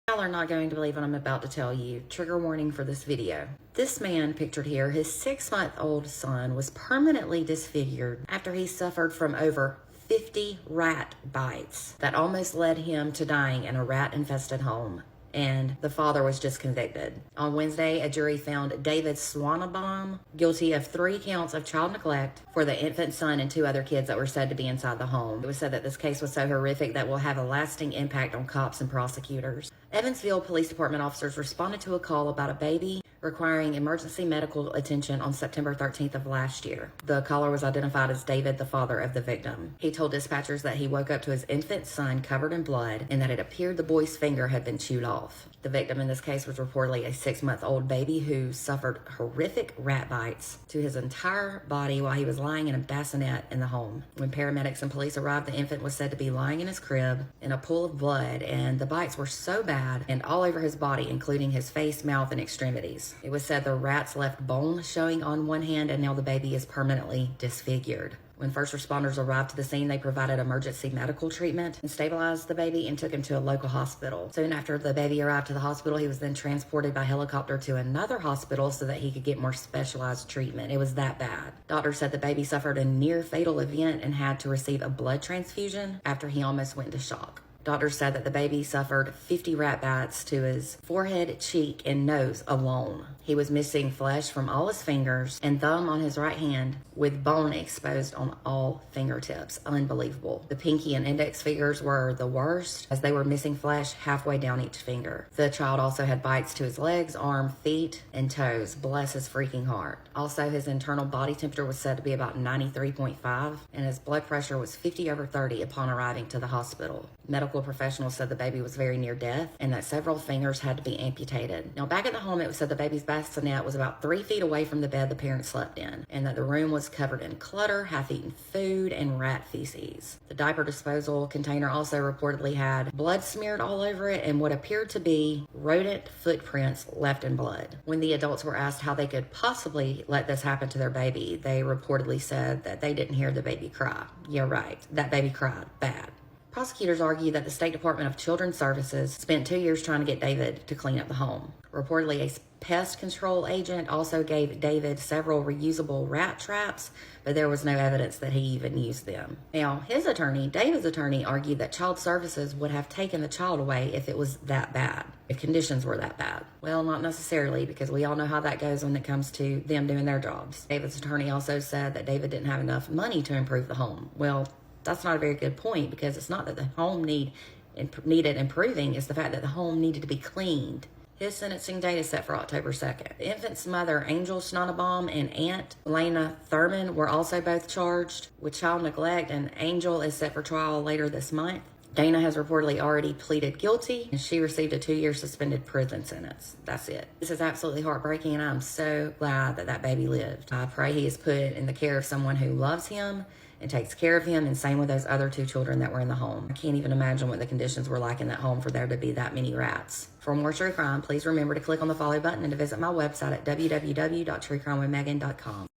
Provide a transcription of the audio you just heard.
Y'all are not going to believe what I'm about to tell you. Trigger warning for this video. This man pictured here, his 6-month-old son was permanently disfigured after he suffered from over 50 rat bites that almost led him to dying in a rat-infested home. And the father was just convicted. On Wednesday, a jury found David Swanenbaum guilty of 3 counts of child neglect for the infant son and 2 other kids that were said to be inside the home. It was said that this case was so horrific that will have a lasting impact on cops and prosecutors. Evansville Police Department officers responded to a call about a baby requiring emergency medical attention on September 13th of last year. The caller was identified as David, the father of the victim. He told dispatchers that he woke up to his infant son covered in blood and that it appeared the boy's finger had been chewed off. The victim in this case was reportedly a 6-month-old baby who suffered horrific rat bites to his entire body while he was lying in a bassinet in the home. When paramedics and police arrived, the infant was said to be lying in his crib in a pool of blood, and the bites were so bad and all over his body, including his face, mouth, and extremities. It was said the rats left bone showing on one hand, and now the baby is permanently disfigured. When first responders arrived to the scene, they provided emergency medical treatment and stabilized the baby and took him to a local hospital. Soon after the baby arrived to the hospital, he was then transported by helicopter to another hospital so that he could get more specialized treatment. It was that bad. Doctors said the baby suffered a near fatal event and had to receive a blood transfusion after he almost went into shock. Doctors said that the baby suffered 50 rat bites to his forehead, cheek, and nose alone. He was missing flesh from all his fingers and thumb on his right hand with bone exposed on all fingertips. Unbelievable. The pinky and index fingers were the worst as they were missing flesh halfway down each finger. The child also had bites to his legs, arm, feet, and toes. Bless his freaking heart. Also, his internal body temperature was said to be about 93.5 and his blood pressure was 50/30 upon arriving to the hospital. Medical professionals said the baby was very near death and that several fingers had to be amputated. Now, back at the home, it was said the baby's bassinet was about 3 feet away from the bed the parents slept in, and that the room was covered in clutter, half-eaten food, and rat feces. The diaper disposal container also reportedly had blood smeared all over it and what appeared to be rodent footprints left in blood. When the adults were asked how they could possibly let this happen to their baby, they reportedly said that they didn't hear the baby cry. Yeah, right. That baby cried bad. Prosecutors argue that the State Department of Children's Services spent 2 years trying to get David to clean up the home. Reportedly, a pest control agent also gave David several reusable rat traps, but there was no evidence that he even used them. Now, David's attorney, argued that Child Services would have taken the child away if it was that bad, if conditions were that bad. Well, not necessarily, because we all know how that goes when it comes to them doing their jobs. David's attorney also said that David didn't have enough money to improve the home. Well, that's not a very good point, because it's not that the home needed improving, it's the fact that the home needed to be cleaned. His sentencing date is set for October 2nd. The infant's mother, Angel Swanenbaum, and aunt, Lena Thurman, were also both charged with child neglect, and Angel is set for trial later this month. Dana has reportedly already pleaded guilty, and she received a 2-year suspended prison sentence. That's it. This is absolutely heartbreaking, and I'm so glad that that baby lived. I pray he is put in the care of someone who loves him and takes care of him, and same with those other 2 children that were in the home. I can't even imagine what the conditions were like in that home for there to be that many rats. For more true crime, please remember to click on the follow button and to visit my website at www.truecrimewithmegan.com.